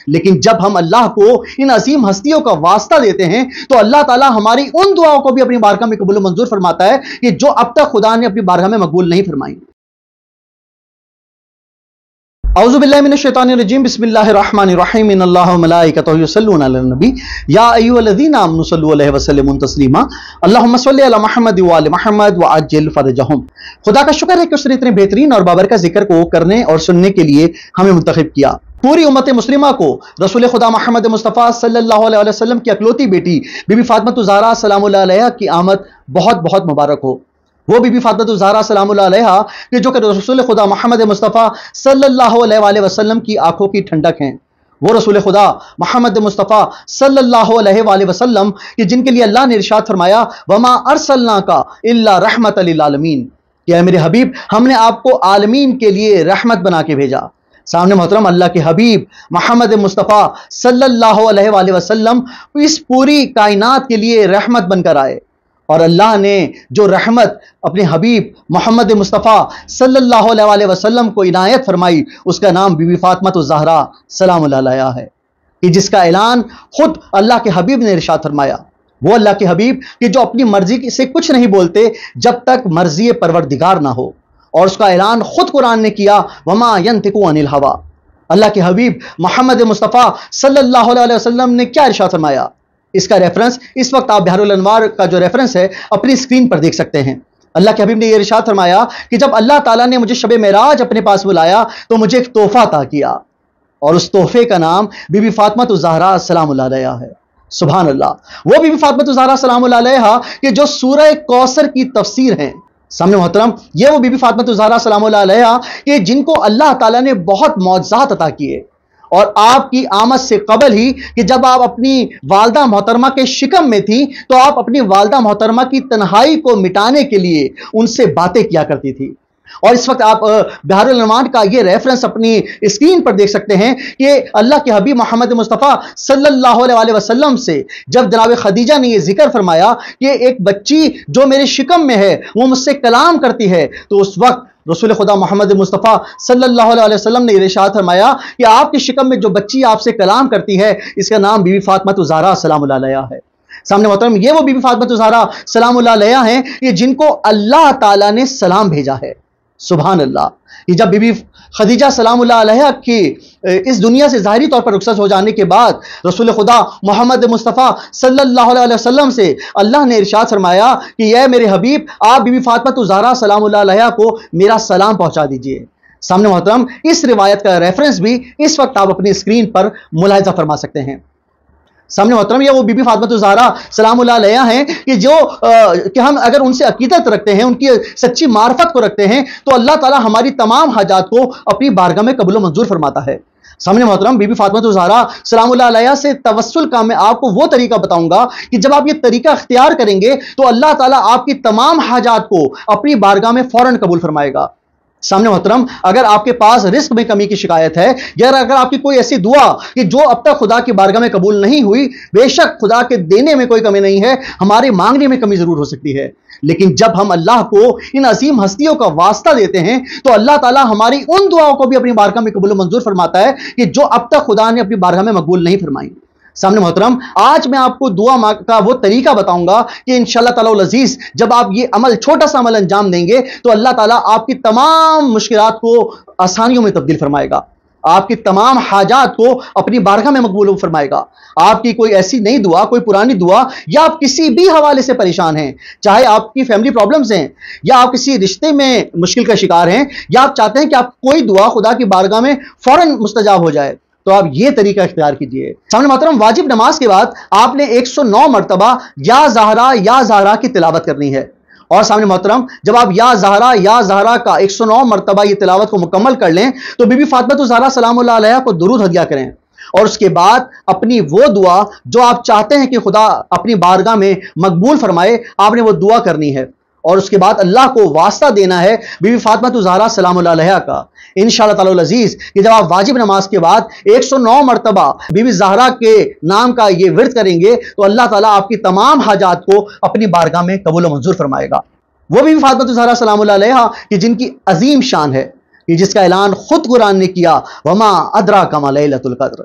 لیکن جب ہم اللہ کو ان عظیم ہستیوں کا واسطہ دیتے ہیں تو اللہ تعالیٰ ہماری ان دعاؤں کو بھی اپنی بارگاہ میں قبول و منظور فرماتا ہے کہ جو اب تک خدا نے اپنی بارگاہ میں مقبول نہیں فرمائی۔ اعوذ باللہ من الشیطان الرجیم، بسم اللہ الرحمن الرحیم، ان اللہ و ملائکتہ یصلون علی النبی یا ایھا الذین آمنوا صلوا علیہ وسلموا تسلیما اللہم صل علی محمد وآل محمد وعجل فرجہم۔ خدا کا شکر ہے کہ اس نے اتنے بہترین اور بابرکت ذکر کو کرنے اور سننے کے لیے ہمیں منتخب کیا۔ پوری امت مسلمہ کو رسول خدا محمد مصطفیٰ صلی اللہ علیہ وسلم کی اکلوتی بیٹی بی بی فاطمہ الزہرا سلام اللہ علیہا کی آمد بہت بہت مبارک ہو۔ وہ بی بی فاطمہ الزہرا سلام اللہ علیہا کہ جو کہ رسول خدا محمد مصطفیٰ صلی اللہ علیہ وآلہ وسلم کی آنکھوں کی ٹھنڈک ہیں، وہ رسول خدا محمد مصطفیٰ صلی اللہ علیہ وآلہ وسلم کہ جن کے لیے اللہ نے ارشاد فرمایا وما ارسلناک الا رحمۃ للعالمین، کہ اے میرے حبیب ہم نے آپ کو عالمین کے لیے رحمت بنا کے بھیجا۔ سامنے محترم اللہ کے حبیب محمد مصطفیٰ صلی اللہ علیہ وآلہ وسلم اس پوری کائنات کے لیے رحمت بن کر آئے، اور اللہ نے جو رحمت اپنے حبیب محمد مصطفیٰ صلی اللہ علیہ وآلہ وسلم کو عنایت فرمائی اس کا نام بی بی فاطمہ الزہرا سلام اللہ علیہا ہے، کہ جس کا اعلان خود اللہ کے حبیب نے ارشاد فرمایا۔ وہ اللہ کے حبیب کہ جو اپنی مرضی سے کچھ نہیں بولتے جب تک مرضی پروردگار نہ ہو، اور اس کا اعلان خود قرآن نے کیا وما ینطق عن الہوی۔ اللہ کے حبیب محمد مصطفیٰ صلی اللہ علیہ وسلم نے کیا ارشاد فرمایا؟ اس کا ریفرنس اس وقت آپ بہار الانوار کا جو ریفرنس ہے اپنی اسکرین پر دیکھ سکتے ہیں۔ اللہ کے حبیب نے یہ ارشاد فرمایا کہ جب اللہ تعالیٰ نے مجھے شب معراج اپنے پاس بلایا تو مجھے ایک تحفہ عطا کیا، اور اس تحفے کا نام بی بی فاطمہ الزہرا سلام اللہ علیہا ہے۔ سبحان اللہ، وہ بی بی فاطمہ الزہرا سلام اللہ علیہا کہ جو سورہ کوثر کی تفسیر ہیں۔ سامنے محترم یہ وہ بی بی فاطمہ الزہرا سلام اللہ علیہا کہ جن کو اللہ تعالیٰ نے بہت معجزات عطا کیے، اور آپ کی آمد سے قبل ہی کہ جب آپ اپنی والدہ محترمہ کے شکم میں تھی تو آپ اپنی والدہ محترمہ کی تنہائی کو مٹانے کے لیے ان سے باتیں کیا کرتی تھی۔ اور اس وقت آپ بہار الانوار کا یہ ریفرنس اپنی اسکرین پر دیکھ سکتے ہیں کہ اللہ کے حبیب محمد مصطفیٰ صلی اللہ علیہ وسلم سے جب جناب خدیجہ نے یہ ذکر فرمایا کہ ایک بچی جو میرے شکم میں ہے وہ مجھ سے کلام کرتی ہے، تو اس وقت رسول خدا محمد مصطفیٰ صلی اللہ علیہ وسلم نے ارشاد فرمایا کہ آپ کی شکم میں جو بچی آپ سے کلام کرتی ہے اس کا نام بی بی فاطمہ الزہرا سلام اللہ علیہا ہے۔ سامنے محترم یہ وہ بی بی فاطمہ الزہرا سلام اللہ علیہا ہیں کہ جن کو اللہ تعالیٰ نے سلام بھیجا ہے۔ سبحان اللہ، کہ جب بی بی خدیجہ سلام اللہ علیہا کی اس دنیا سے ظاہری طور پر رخصت ہو جانے کے بعد رسول خدا محمد مصطفیٰ صلی اللہ علیہ وسلم سے اللہ نے ارشاد فرمایا کہ اے میرے حبیب آپ بی بی فاطمہ الزہرا سلام اللہ علیہا کو میرا سلام پہنچا دیجئے۔ سامنے محترم اس روایت کا ریفرنس بھی اس وقت آپ اپنی اسکرین پر ملاحظہ فرما سکتے ہیں۔ سامنے محترم یہ وہ بی بی فاطمہ الزہرا سلام اللہ علیہا ہیں کہ جو کہ ہم اگر ان سے عقیدت رکھتے ہیں، ان کی سچی معرفت کو رکھتے ہیں تو اللہ تعالیٰ ہماری تمام حاجات کو اپنی بارگاہ میں قبول و منظور فرماتا ہے۔ سامنے محترم بی بی فاطمہ الزہرا سلام اللہ علیہا سے توسل کا میں آپ کو وہ طریقہ بتاؤں گا کہ جب آپ یہ طریقہ اختیار کریں گے تو اللہ تعالیٰ آپ کی تمام حاجات کو اپنی بارگاہ میں فوراً قبول فرمائے گا۔ سامنے محترم اگر آپ کے پاس رزق میں کمی کی شکایت ہے، یا اگر آپ کی کوئی ایسی دعا کہ جو اب تک خدا کی بارگاہ میں قبول نہیں ہوئی، بے شک خدا کے دینے میں کوئی کمی نہیں ہے، ہمارے مانگنے میں کمی ضرور ہو سکتی ہے، لیکن جب ہم اللہ کو ان عظیم ہستیوں کا واسطہ دیتے ہیں تو اللہ تعالیٰ ہماری ان دعاؤں کو بھی اپنی بارگاہ میں قبول و منظور فرماتا ہے کہ جو اب تک خدا نے اپنی بارگاہ میں مقبول نہیں فرمائی۔ سامنے محترم آج میں آپ کو دعا کا وہ طریقہ بتاؤں گا کہ انشاءاللہ تعالی العزیز جب آپ یہ عمل چھوٹا سا عمل انجام دیں گے تو اللہ تعالیٰ آپ کی تمام مشکلات کو آسانیوں میں تبدیل فرمائے گا، آپ کی تمام حاجات کو اپنی بارگاہ میں مقبول فرمائے گا۔ آپ کی کوئی ایسی نئی دعا، کوئی پرانی دعا، یا آپ کسی بھی حوالے سے پریشان ہیں، چاہے آپ کی فیملی پرابلمز ہیں، یا آپ کسی رشتے میں مشکل کا شکار ہیں، یا آپ چاہتے ہیں کہ آپ کوئی دعا خدا کی بارگاہ میں فوراً مستجاب ہو جائے، تو آپ یہ طریقہ اختیار کیجئے۔ سامنے محترم واجب نماز کے بعد آپ نے 109 مرتبہ یا زہرا کی تلاوت کرنی ہے، اور سامنے محترم جب آپ یا زہرا کا 109 مرتبہ یہ تلاوت کو مکمل کر لیں تو بی بی فاطمہ الزہرا سلام اللہ علیہا کو درود ہدیہ کریں، اور اس کے بعد اپنی وہ دعا جو آپ چاہتے ہیں کہ خدا اپنی بارگاہ میں مقبول فرمائے، آپ نے وہ دعا کرنی ہے، اور اس کے بعد اللہ کو واسطہ دینا ہے بی بی فاطمہ الزہرا سلام اللہ علیہا کا۔ انشاءاللہ تعالی العزیز کہ جب آپ واجب نماز کے بعد 109 مرتبہ بی بی زہرا کے نام کا یہ ورد کریں گے تو اللہ تعالیٰ آپ کی تمام حاجات کو اپنی بارگاہ میں قبول و منظور فرمائے گا۔ وہ بی بی فاطمہ الزہرا سلام اللہ علیہا کہ جن کی عظیم شان ہے، کہ جس کا اعلان خود قرآن نے کیا وما ادراک ما لیلۃ القدر۔